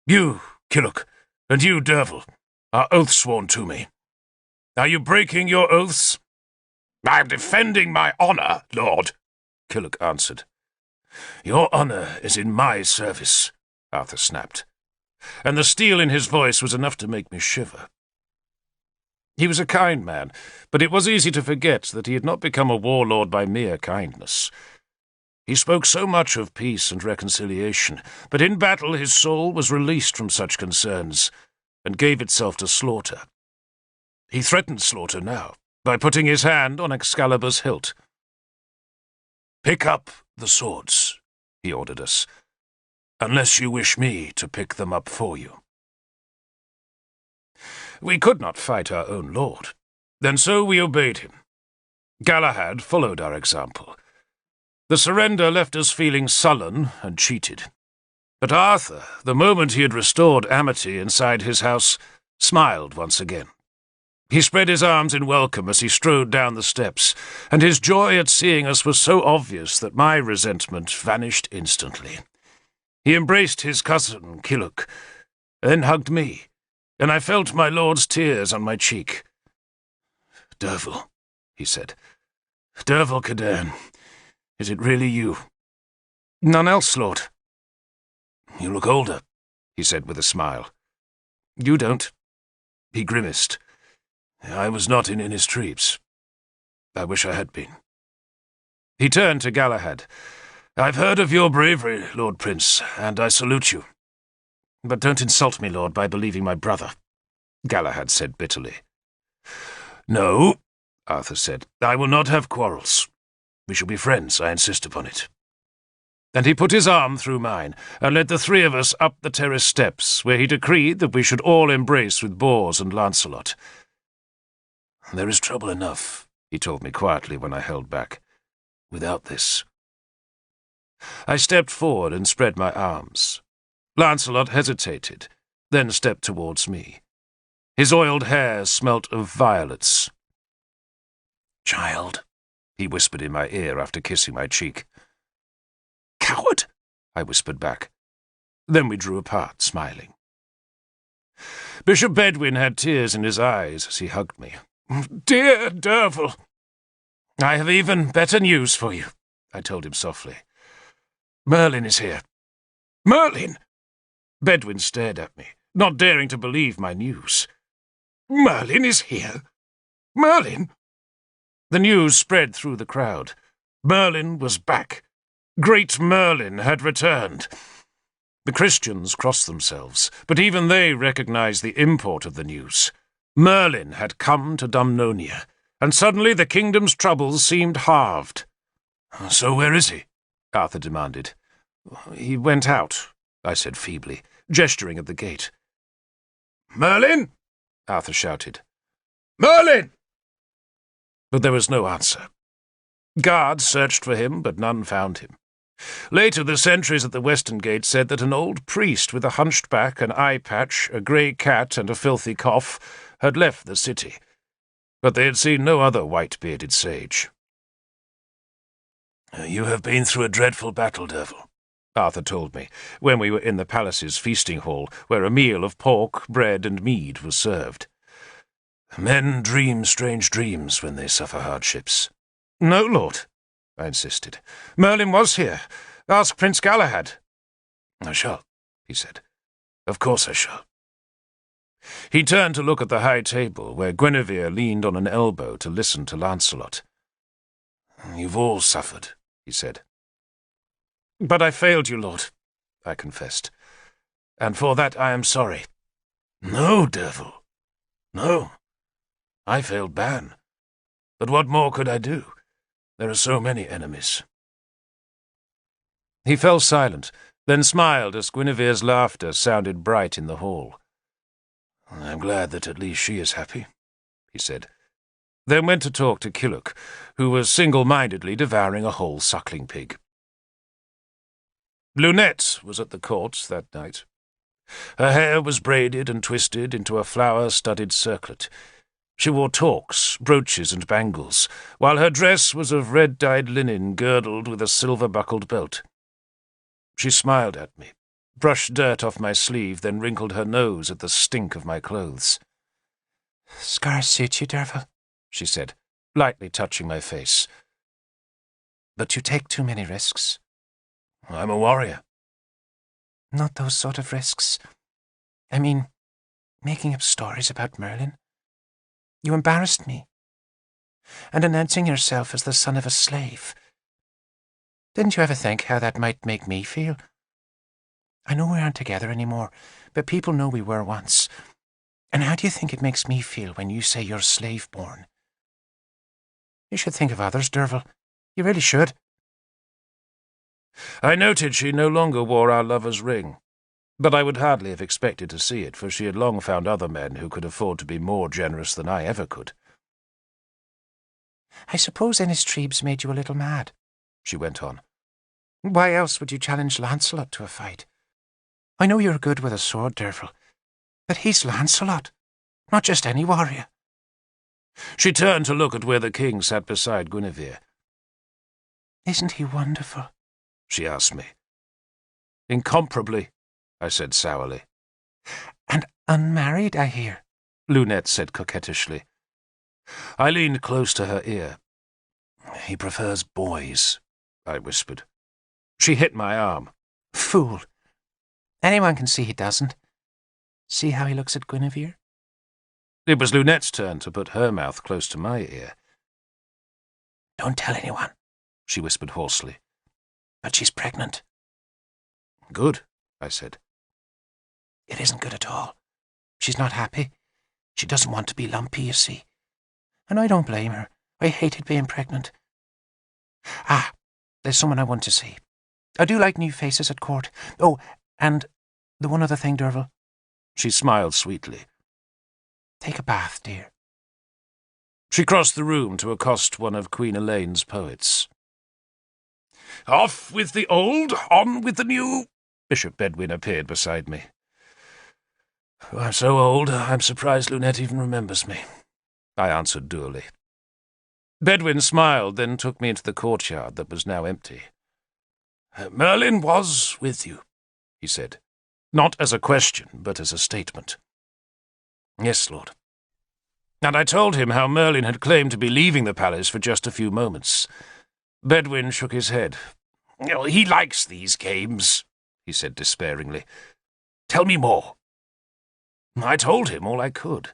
You, Killock, and you, Derval, are oath sworn to me. Are you breaking your oaths?" "I am defending my honour, Lord," Killock answered. "Your honour is in my service," Arthur snapped, and the steel in his voice was enough to make me shiver. He was a kind man, but it was easy to forget that he had not become a warlord by mere kindness. He spoke so much of peace and reconciliation, but in battle his soul was released from such concerns and gave itself to slaughter. He threatened slaughter now, by putting his hand on Excalibur's hilt. "Pick up the swords," he ordered us, "unless you wish me to pick them up for you." We could not fight our own lord, and so we obeyed him. Galahad followed our example. The surrender left us feeling sullen and cheated. But Arthur, the moment he had restored amity inside his house, smiled once again. He spread his arms in welcome as he strode down the steps, and his joy at seeing us was so obvious that my resentment vanished instantly. He embraced his cousin, Killock, then hugged me, and I felt my lord's tears on my cheek. "Derval," he said. "Derval Cadan, is it really you?" "None else, lord." "You look older," he said with a smile. "You don't." He grimaced. "I was not in Innistribes. I wish I had been." He turned to Galahad. "I've heard of your bravery, Lord Prince, and I salute you." "But don't insult me, lord, by believing my brother," Galahad said bitterly. "No," Arthur said. "I will not have quarrels. We shall be friends, I insist upon it." And he put his arm through mine, and led the three of us up the terrace steps, where he decreed that we should all embrace with Bors and Lancelot. "There is trouble enough," he told me quietly when I held back, "without this." I stepped forward and spread my arms. Lancelot hesitated, then stepped towards me. His oiled hair smelt of violets. "Child," he whispered in my ear after kissing my cheek. "Coward," I whispered back. Then we drew apart, smiling. Bishop Bedwin had tears in his eyes as he hugged me. "Dear Derval!" "I have even better news for you," I told him softly. "Merlin is here." "Merlin?" Bedwin stared at me, not daring to believe my news. "Merlin is here? Merlin?" The news spread through the crowd. Merlin was back. Great Merlin had returned. The Christians crossed themselves, but even they recognized the import of the news. Merlin had come to Dumnonia, and suddenly the kingdom's troubles seemed halved. "So where is he?" Arthur demanded. "He went out," I said feebly, gesturing at the gate. "Merlin?" Arthur shouted. "Merlin!" But there was no answer. Guards searched for him, but none found him. Later, the sentries at the western gate said that an old priest with a hunched back, an eye patch, a grey cat, and a filthy cough had left the city, but they had seen no other white-bearded sage. "You have been through a dreadful battle, Derval," Arthur told me, when we were in the palace's feasting hall, where a meal of pork, bread, and mead was served. "Men dream strange dreams when they suffer hardships." "No, lord," I insisted. "Merlin was here. Ask Prince Galahad." "I shall," he said. "Of course I shall." He turned to look at the high table, where Guinevere leaned on an elbow to listen to Lancelot. "You've all suffered," he said. "But I failed you, lord," I confessed. "And for that I am sorry." "No, Derval. No. I failed Ban. But what more could I do? There are so many enemies." He fell silent, then smiled as Guinevere's laughter sounded bright in the hall. "I'm glad that at least she is happy," he said, then went to talk to Killock, who was single-mindedly devouring a whole suckling pig. Lunette was at the court that night. Her hair was braided and twisted into a flower-studded circlet. She wore torques, brooches, and bangles, while her dress was of red-dyed linen girdled with a silver-buckled belt. She smiled at me, brushed dirt off my sleeve, then wrinkled her nose at the stink of my clothes. "Scars suit you, Derval," she said, lightly touching my face. "But you take too many risks." I'm a warrior. Not those sort of risks. I mean, making up stories about Merlin. You embarrassed me. And announcing yourself as the son of a slave. Didn't you ever think how that might make me feel? I know we aren't together anymore, but people know we were once. And how do you think it makes me feel when you say you're slave-born? You should think of others, Derval. You really should. I noted she no longer wore our lover's ring, but I would hardly have expected to see it, for she had long found other men who could afford to be more generous than I ever could. I suppose Innistribes made you a little mad, she went on. Why else would you challenge Lancelot to a fight? I know you're good with a sword, Derval, but he's Lancelot, not just any warrior. She turned to look at where the king sat beside Guinevere. Isn't he wonderful? She asked me. Incomparably, I said sourly. And unmarried, I hear, Lunette said coquettishly. I leaned close to her ear. He prefers boys, I whispered. She hit my arm. Fool. Anyone can see he doesn't. See how he looks at Guinevere? It was Lunette's turn to put her mouth close to my ear. Don't tell anyone, she whispered hoarsely. But she's pregnant. Good, I said. It isn't good at all. She's not happy. She doesn't want to be lumpy, you see. And I don't blame her. I hated being pregnant. Ah, there's someone I want to see. I do like new faces at court. Oh, and the one other thing, Derval. She smiled sweetly. Take a bath, dear. She crossed the room to accost one of Queen Elaine's poets. Off with the old, on with the new. Bishop Bedwin appeared beside me. I'm so old, I'm surprised Lunette even remembers me, I answered dourly. Bedwin smiled, then took me into the courtyard that was now empty. Merlin was with you, he said, not as a question, but as a statement. Yes, Lord. And I told him how Merlin had claimed to be leaving the palace for just a few moments. Bedwin shook his head. He likes these games, he said despairingly. Tell me more. I told him all I could.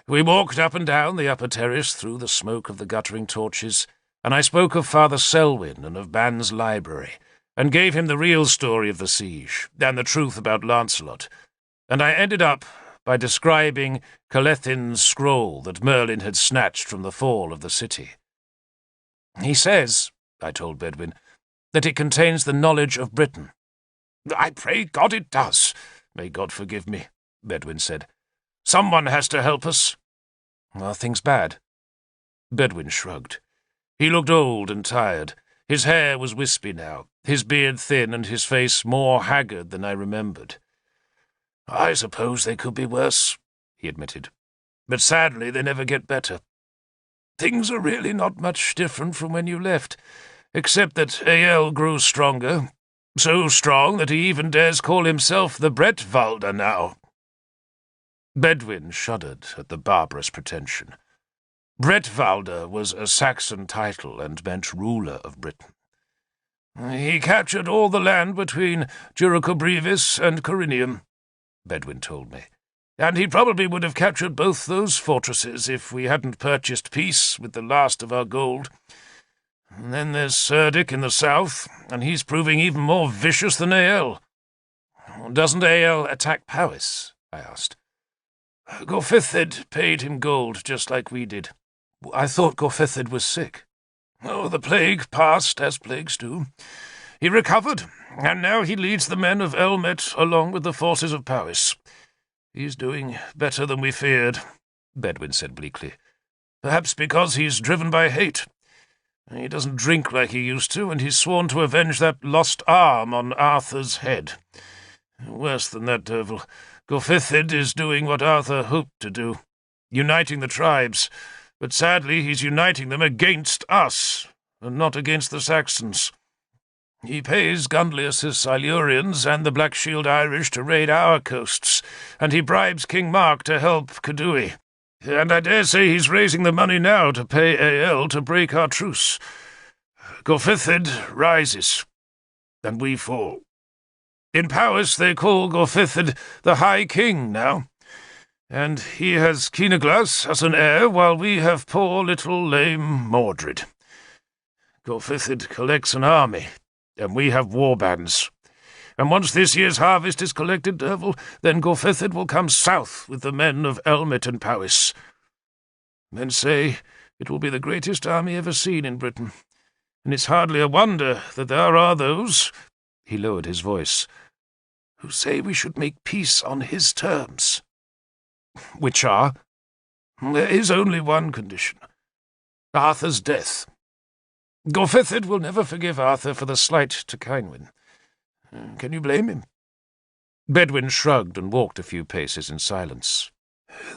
We walked up and down the upper terrace through the smoke of the guttering torches, and I spoke of Father Selwyn and of Ban's library, and gave him the real story of the siege, and the truth about Lancelot, and I ended up by describing Calethin's scroll that Merlin had snatched from the fall of the city. He says, I told Bedwin, that it contains the knowledge of Britain. I pray God it does. May God forgive me, Bedwin said. Someone has to help us. Are things bad? Bedwin shrugged. He looked old and tired. His hair was wispy now, his beard thin and his face more haggard than I remembered. I suppose they could be worse, he admitted. But sadly they never get better. Things are really not much different from when you left, except that Ael grew stronger, so strong that he even dares call himself the Bretwalder now. Bedwin shuddered at the barbarous pretension. Bretwalder was a Saxon title and meant ruler of Britain. He captured all the land between Jericho-Brevis and Corinium, Bedwin told me, and he probably would have captured both those fortresses if we hadn't purchased peace with the last of our gold. And then there's Cerdic in the south, and he's proving even more vicious than Ael. Doesn't Ael attack Powys? I asked. Gorfithid paid him gold, just like we did. I thought Gorfithid was sick. Oh, the plague passed, as plagues do. He recovered, and now he leads the men of Elmet along with the forces of Powys. He's doing better than we feared, Bedwin said bleakly. Perhaps because he's driven by hate. He doesn't drink like he used to, and he's sworn to avenge that lost arm on Arthur's head. Worse than that, Derval. Gorfithid is doing what Arthur hoped to do, uniting the tribes, but sadly he's uniting them against us, and not against the Saxons. He pays Gunlius's Silurians and the Black Shield Irish to raid our coasts, and he bribes King Mark to help Cadui. And I dare say he's raising the money now to pay AL to break our truce. Gorfithid rises, and we fall. In Powys they call Gorfithid the High King now, and he has Keenaglas as an heir, while we have poor little lame Mordred. Gorfithid collects an army, and we have warbands. And once this year's harvest is collected, Derval, then Gorfithid will come south with the men of Elmet and Powys. Men say it will be the greatest army ever seen in Britain, and it's hardly a wonder that there are those," he lowered his voice, "who say we should make peace on his terms." "Which are?" "There is only one condition: Arthur's death. Gorfithid will never forgive Arthur for the slight to Kynwyn. Can you blame him?" Bedwin shrugged and walked a few paces in silence.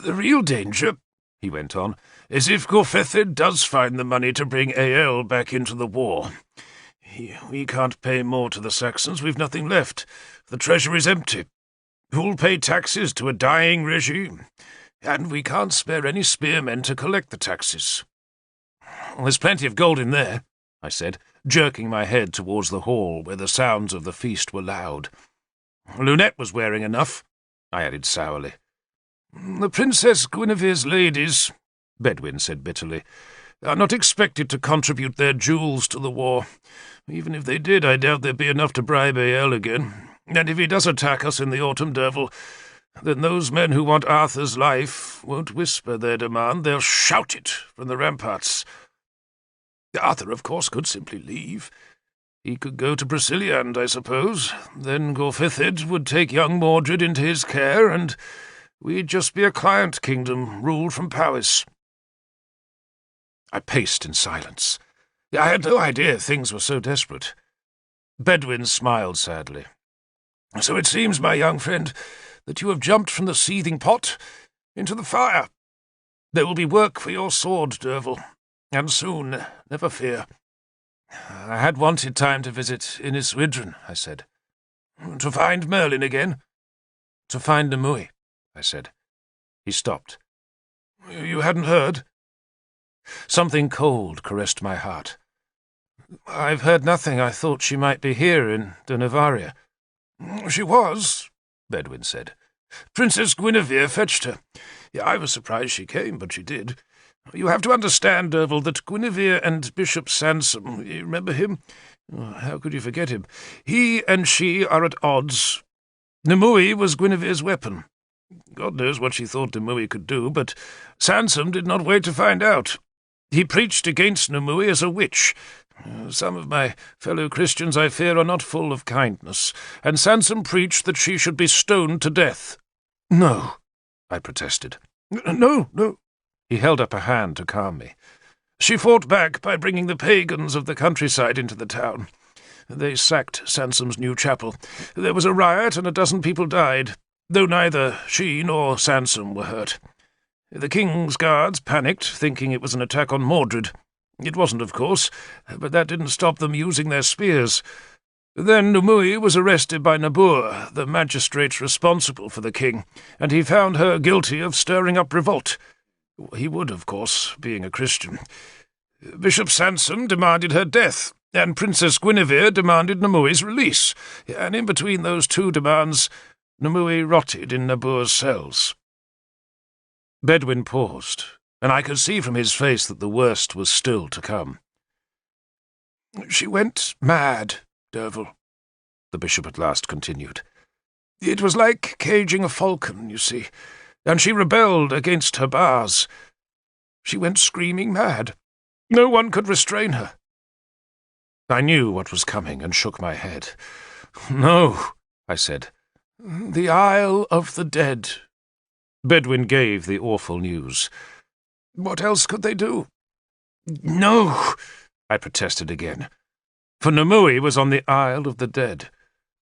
"The real danger," he went on, "is if Gorfithid does find the money to bring AL back into the war. We can't pay more to the Saxons, we've nothing left. The treasury's empty. Who'll pay taxes to a dying regime? And we can't spare any spearmen to collect the taxes." "There's plenty of gold in there," I said, jerking my head towards the hall where the sounds of the feast were loud. "Lunette was wearing enough," I added sourly. "The Princess Guinevere's ladies," Bedwin said bitterly, "are not expected to contribute their jewels to the war. Even if they did, I doubt there'd be enough to bribe AL again. And if he does attack us in the autumn, Derval, then those men who want Arthur's life won't whisper their demand, they'll shout it from the ramparts. Arthur, of course, could simply leave. He could go to Broceliande, I suppose. Then Gorfithid would take young Mordred into his care, and we'd just be a client kingdom ruled from Powys." I paced in silence. I had no idea things were so desperate. Bedwin smiled sadly. "So it seems, my young friend, that you have jumped from the seething pot into the fire. There will be work for your sword, Derval, and soon, never fear." "I had wanted time to visit Innis Widren," I said. "To find Merlin again?" "To find Nimue," I said. He stopped. "You hadn't heard?" Something cold caressed my heart. "I've heard nothing. I thought she might be here in de Navaria." "She was," Bedwin said. "Princess Guinevere fetched her. I was surprised she came, but she did. You have to understand, Derval, that Guinevere and Bishop Sansom, you remember him? How could you forget him? He and she are at odds. Nimue was Guinevere's weapon. God knows what she thought Nimue could do, but Sansom did not wait to find out. He preached against Nimue as a witch. Some of my fellow Christians, I fear, are not full of kindness, and Sansom preached that she should be stoned to death." "No," I protested. No. He held up a hand to calm me. "She fought back by bringing the pagans of the countryside into the town. They sacked Sansom's new chapel. There was a riot, and 12 people died, though neither she nor Sansom were hurt. The king's guards panicked, thinking it was an attack on Mordred. It wasn't, of course, but that didn't stop them using their spears. Then Nimue was arrested by Nabur, the magistrate responsible for the king, and he found her guilty of stirring up revolt. He would, of course, being a Christian. Bishop Sansom demanded her death, and Princess Guinevere demanded Nimue's release, and in between those two demands, Nimue rotted in Nabur's cells." Bedwin paused, and I could see from his face that the worst was still to come. "She went mad, Derval," the bishop at last continued. "It was like caging a falcon, you see, and she rebelled against her bars. She went screaming mad. No one could restrain her." I knew what was coming and shook my head. "No," I said. "The Isle of the Dead." Bedwin gave the awful news. "What else could they do?" "No," I protested again. For Nimue was on the Isle of the Dead,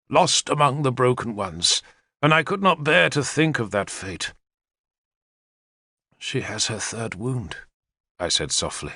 lost among the broken ones, and I could not bear to think of that fate. "She has her third wound," I said softly.